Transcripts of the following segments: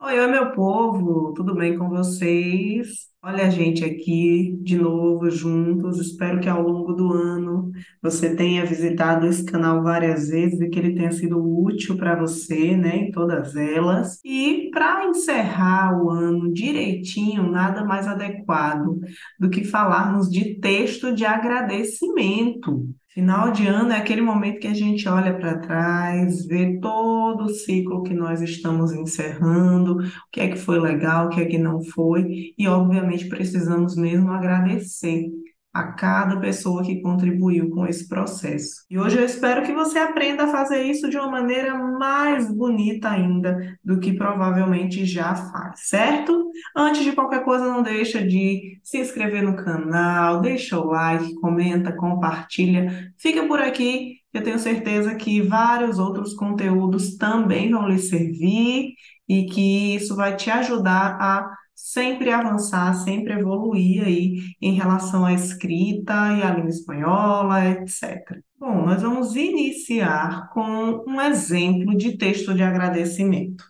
Oi, oi, meu povo, tudo bem com vocês? Olha a gente aqui de novo juntos. Espero que ao longo do ano você tenha visitado esse canal várias vezes e que ele tenha sido útil para você, né, em todas elas. E para encerrar o ano direitinho, nada mais adequado do que falarmos de texto de agradecimento. Final de ano é aquele momento que a gente olha para trás, vê todo o ciclo que nós estamos encerrando, o que é que foi legal, o que é que não foi, e obviamente precisamos mesmo agradecer a cada pessoa que contribuiu com esse processo. E hoje eu espero que você aprenda a fazer isso de uma maneira mais bonita ainda do que provavelmente já faz, certo? Antes de qualquer coisa, não deixa de se inscrever no canal, deixa o like, comenta, compartilha. Fica por aqui, eu tenho certeza que vários outros conteúdos também vão lhe servir e que isso vai te ajudar a sempre avançar, sempre evoluir aí em relação à escrita e à língua espanhola, etc. Bom, nós vamos iniciar com um exemplo de texto de agradecimento.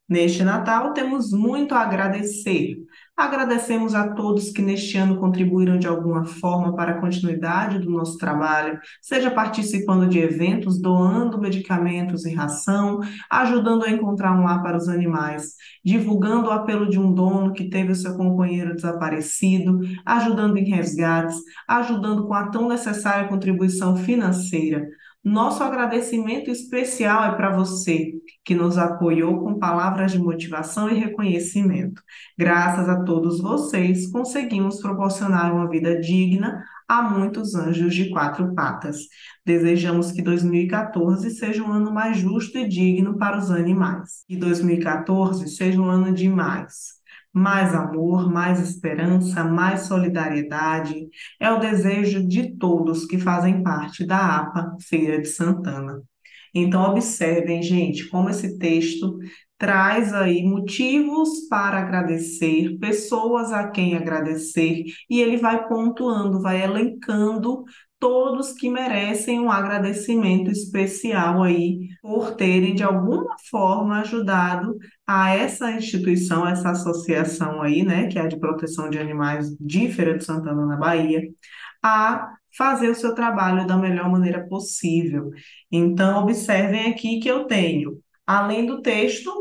Neste Natal, temos muito a agradecer. Agradecemos a todos que neste ano contribuíram de alguma forma para a continuidade do nosso trabalho, seja participando de eventos, doando medicamentos e ração, ajudando a encontrar um lar para os animais, divulgando o apelo de um dono que teve o seu companheiro desaparecido, ajudando em resgates, ajudando com a tão necessária contribuição financeira. Nosso agradecimento especial é para você que nos apoiou com palavras de motivação e reconhecimento. Graças a todos vocês, conseguimos proporcionar uma vida digna a muitos anjos de quatro patas. Desejamos que 2014 seja um ano mais justo e digno para os animais. Que 2014 seja um ano de mais amor, mais esperança, mais solidariedade. É o desejo de todos que fazem parte da APA Feira de Santana. Então, observem, gente, como esse texto traz aí motivos para agradecer, pessoas a quem agradecer, e ele vai pontuando, vai elencando todos que merecem um agradecimento especial aí por terem de alguma forma ajudado a essa instituição, essa associação aí, né, que é a de proteção de animais de Feira de Santana, na Bahia, a fazer o seu trabalho da melhor maneira possível. Então, observem aqui que eu tenho, além do texto,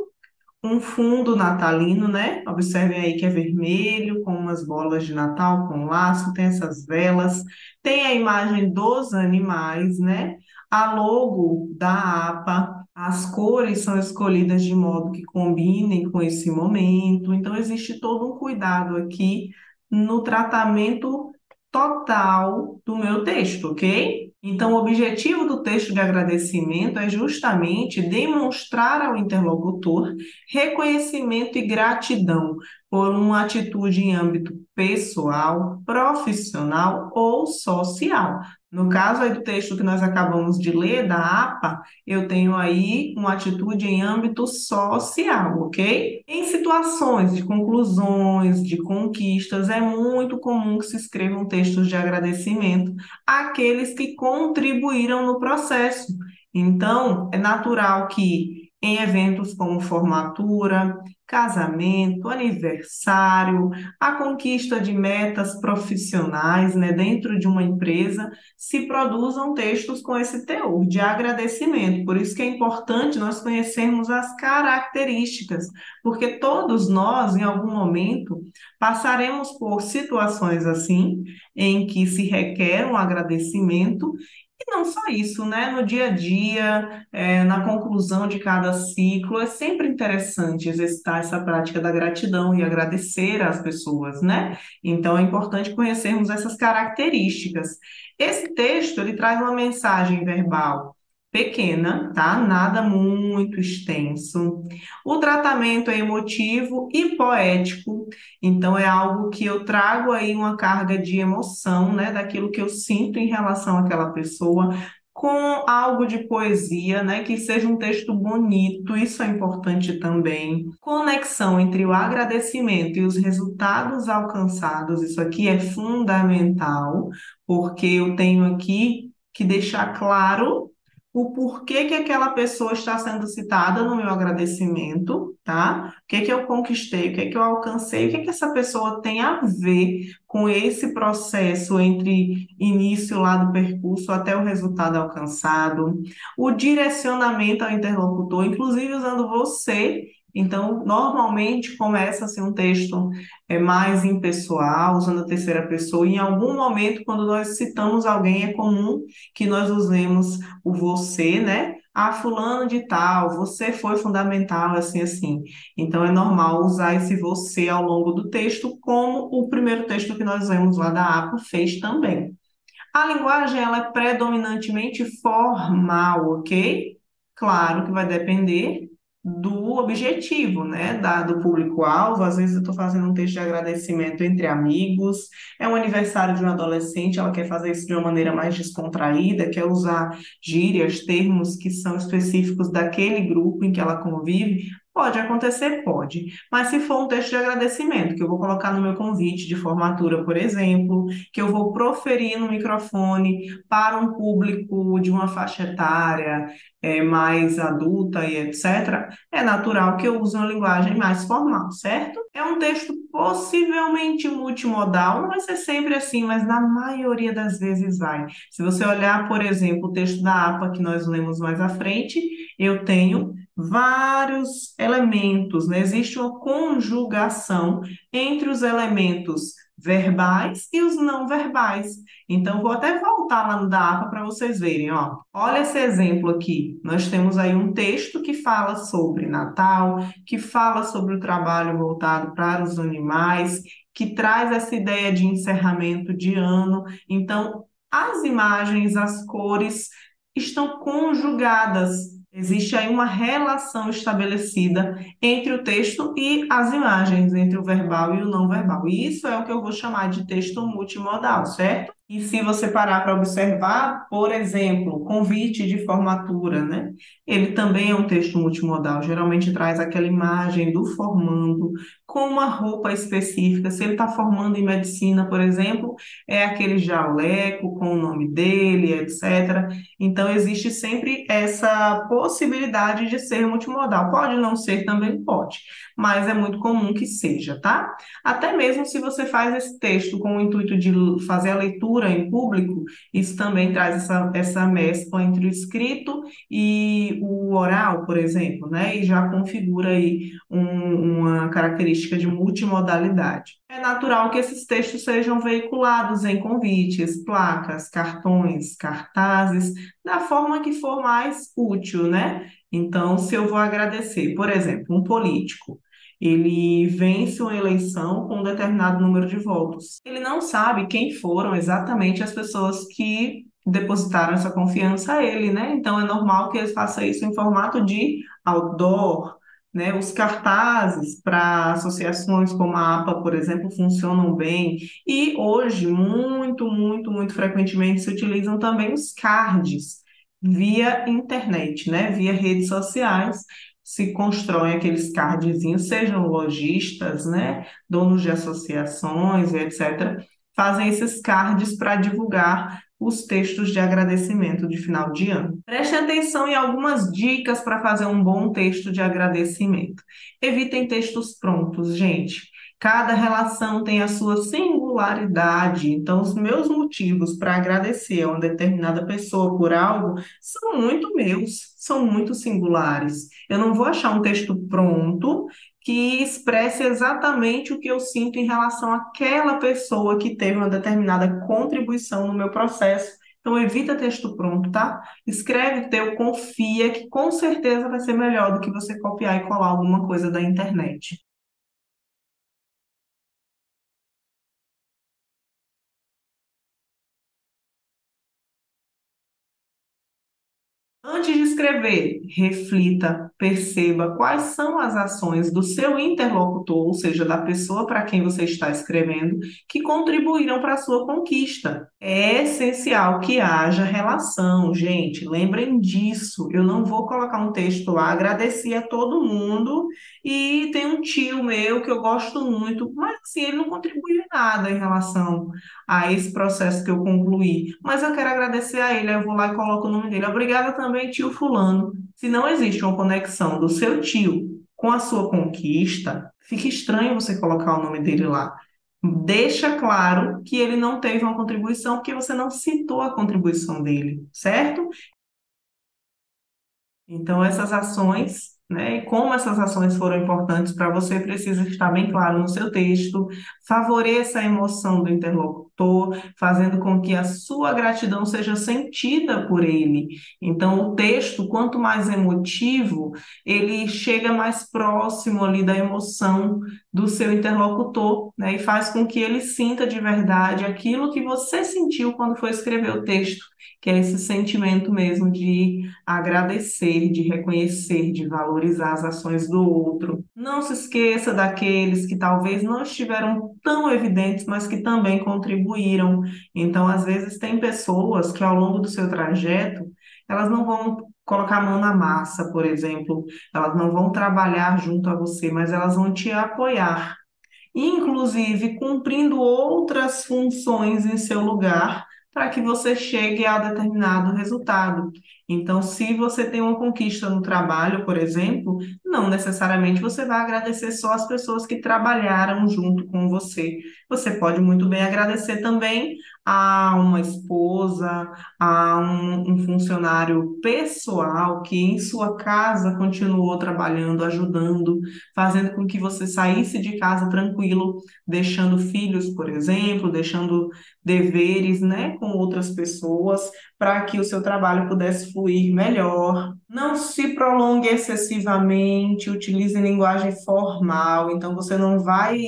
um fundo natalino, né? Observem aí que é vermelho, com umas bolas de Natal, com laço, tem essas velas, tem a imagem dos animais, né? A logo da APA, as cores são escolhidas de modo que combinem com esse momento, então existe todo um cuidado aqui no tratamento total do meu texto, ok? Então, o objetivo do texto de agradecimento é justamente demonstrar ao interlocutor reconhecimento e gratidão por uma atitude em âmbito pessoal, profissional ou social. No caso aí do texto que nós acabamos de ler, da APA, eu tenho aí uma atitude em âmbito social, ok? Em situações de conclusões, de conquistas, é muito comum que se escrevam textos de agradecimento àqueles que contribuíram no processo. Então, é natural que em eventos como formatura, casamento, aniversário, a conquista de metas profissionais, né, dentro de uma empresa, se produzam textos com esse teor de agradecimento. Por isso que é importante nós conhecermos as características, porque todos nós, em algum momento, passaremos por situações assim, em que se requer um agradecimento. E não só isso, né? No dia a dia, na conclusão de cada ciclo, é sempre interessante exercitar essa prática da gratidão e agradecer às pessoas, né? Então, é importante conhecermos essas características. Esse texto, ele traz uma mensagem verbal pequena, tá? Nada muito extenso. O tratamento é emotivo e poético, então é algo que eu trago aí uma carga de emoção, né, daquilo que eu sinto em relação àquela pessoa, com algo de poesia, né, que seja um texto bonito, isso é importante também. Conexão entre o agradecimento e os resultados alcançados, isso aqui é fundamental, porque eu tenho aqui que deixar claro o porquê que aquela pessoa está sendo citada no meu agradecimento, tá? O que que eu conquistei, o que que eu alcancei, o que que essa pessoa tem a ver com esse processo entre início lá do percurso até o resultado alcançado, o direcionamento ao interlocutor, inclusive usando você. Então, normalmente começa assim um texto mais impessoal, usando a terceira pessoa. Em algum momento, quando nós citamos alguém, é comum que nós usemos o você, né? Ah, fulano de tal, você foi fundamental, assim, assim. Então, é normal usar esse você ao longo do texto, como o primeiro texto que nós vemos lá da APA fez também. A linguagem, ela é predominantemente formal, ok? Claro que vai depender do objetivo, né? Do público-alvo. Às vezes eu estou fazendo um texto de agradecimento entre amigos, é um aniversário de um adolescente, ela quer fazer isso de uma maneira mais descontraída, quer usar gírias, termos que são específicos daquele grupo em que ela convive. Pode acontecer, pode. Mas se for um texto de agradecimento, que eu vou colocar no meu convite de formatura, por exemplo, que eu vou proferir no microfone para um público de uma faixa etária mais adulta e etc., é natural que eu use uma linguagem mais formal, certo? É um texto possivelmente multimodal, não vai ser sempre assim, mas na maioria das vezes vai. Se você olhar, por exemplo, o texto da APA que nós lemos mais à frente, eu tenho vários elementos, né? Existe uma conjugação entre os elementos verbais e os não verbais. Então, vou até voltar lá no da APA para vocês verem, ó. Olha esse exemplo aqui. Nós temos aí um texto que fala sobre Natal, que fala sobre o trabalho voltado para os animais, que traz essa ideia de encerramento de ano. Então, as imagens, as cores estão conjugadas. Existe aí uma relação estabelecida entre o texto e as imagens, entre o verbal e o não verbal. E isso é o que eu vou chamar de texto multimodal, certo? E se você parar para observar, por exemplo, convite de formatura, né? Ele também é um texto multimodal, geralmente traz aquela imagem do formando com uma roupa específica. Se ele está formando em medicina, por exemplo, é aquele jaleco com o nome dele, etc. Então, existe sempre essa possibilidade de ser multimodal. Pode não ser também, pode, mas é muito comum que seja, tá? Até mesmo se você faz esse texto com o intuito de fazer a leitura em público, isso também traz essa mescla entre o escrito e o oral, por exemplo, né? E já configura aí uma característica de multimodalidade. É natural que esses textos sejam veiculados em convites, placas, cartões, cartazes, da forma que for mais útil, né? Então, se eu vou agradecer, por exemplo, um político, ele vence uma eleição com um determinado número de votos. Ele não sabe quem foram exatamente as pessoas que depositaram essa confiança a ele, né? Então, é normal que ele faça isso em formato de outdoor, né? Os cartazes para associações como a APA, por exemplo, funcionam bem. E hoje, muito frequentemente, se utilizam também os cards via internet, né? Via redes sociais. Se constroem aqueles cardzinhos, sejam lojistas, né? Donos de associações, etc., fazem esses cards para divulgar os textos de agradecimento de final de ano. Preste atenção em algumas dicas para fazer um bom texto de agradecimento. Evitem textos prontos, gente. Cada relação tem a sua singularidade, então os meus motivos para agradecer a uma determinada pessoa por algo são muito meus, são muito singulares. Eu não vou achar um texto pronto que expresse exatamente o que eu sinto em relação àquela pessoa que teve uma determinada contribuição no meu processo. Então, evita texto pronto, tá? Escreve teu, confia, que com certeza vai ser melhor do que você copiar e colar alguma coisa da internet. Antes de escrever, reflita, perceba quais são as ações do seu interlocutor, ou seja, da pessoa para quem você está escrevendo, que contribuíram para a sua conquista. É essencial que haja relação, gente. Lembrem disso. Eu não vou colocar um texto lá, agradecer a todo mundo e tem um tio meu que eu gosto muito, mas assim, ele não contribuiu em nada em relação a esse processo que eu concluí. Mas eu quero agradecer a ele, aí eu vou lá e coloco o nome dele. Obrigada também também tio fulano. Se não existe uma conexão do seu tio com a sua conquista, fica estranho você colocar o nome dele lá. Deixa claro que ele não teve uma contribuição porque você não citou a contribuição dele, certo? Então, essas ações, né, e como essas ações foram importantes para você, precisa estar bem claro no seu texto, favoreça a emoção do interlocutor, fazendo com que a sua gratidão seja sentida por ele. Então, o texto, quanto mais emotivo, ele chega mais próximo ali da emoção do seu interlocutor, né, e faz com que ele sinta de verdade aquilo que você sentiu quando foi escrever o texto, que é esse sentimento mesmo de agradecer, de reconhecer, de valorizar as ações do outro. Não se esqueça daqueles que talvez não estiveram tão evidentes, mas que também contribuíram. Então, às vezes, tem pessoas que ao longo do seu trajeto, elas não vão colocar a mão na massa, por exemplo, elas não vão trabalhar junto a você, mas elas vão te apoiar, inclusive cumprindo outras funções em seu lugar, para que você chegue a determinado resultado. Então, se você tem uma conquista no trabalho, por exemplo, não necessariamente você vai agradecer só as pessoas que trabalharam junto com você. Você pode muito bem agradecer também a uma esposa, a um funcionário pessoal que em sua casa continuou trabalhando, ajudando, fazendo com que você saísse de casa tranquilo, deixando filhos, por exemplo, deixando deveres, né, com outras pessoas, para que o seu trabalho pudesse fluir melhor. Não se prolongue excessivamente, utilize linguagem formal, então você não vai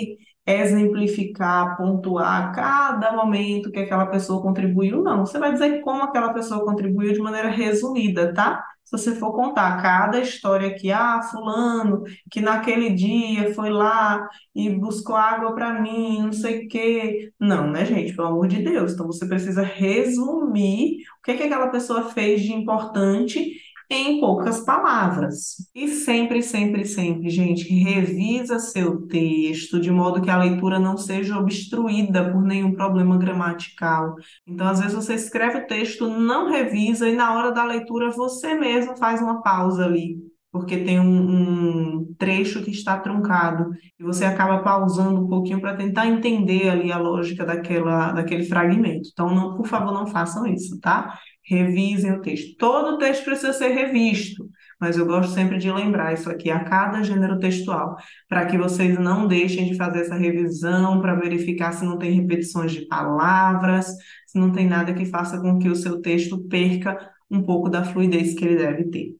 exemplificar, pontuar a cada momento que aquela pessoa contribuiu, não. Você vai dizer como aquela pessoa contribuiu de maneira resumida, tá? Se você for contar cada história aqui, fulano, que naquele dia foi lá e buscou água para mim, não sei o quê. Não, né, gente? Pelo amor de Deus. Então você precisa resumir o que que aquela pessoa fez de importante em poucas palavras. E sempre, sempre, sempre, gente, revisa seu texto de modo que a leitura não seja obstruída por nenhum problema gramatical. Então, às vezes você escreve o texto, não revisa e na hora da leitura você mesmo faz uma pausa ali, porque tem um trecho que está truncado e você acaba pausando um pouquinho para tentar entender ali a lógica daquele fragmento. Então, não, por favor, não façam isso, tá? Revisem o texto. Todo o texto precisa ser revisto, mas eu gosto sempre de lembrar isso aqui a cada gênero textual, para que vocês não deixem de fazer essa revisão para verificar se não tem repetições de palavras, se não tem nada que faça com que o seu texto perca um pouco da fluidez que ele deve ter.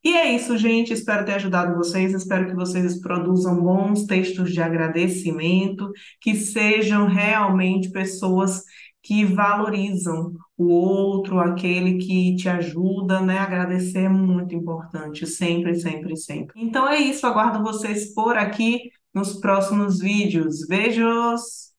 E é isso, gente. Espero ter ajudado vocês. Espero que vocês produzam bons textos de agradecimento, que sejam realmente pessoas que valorizam o outro, aquele que te ajuda, né? Agradecer é muito importante, sempre, sempre, sempre. Então é isso. Aguardo vocês por aqui nos próximos vídeos. Beijos!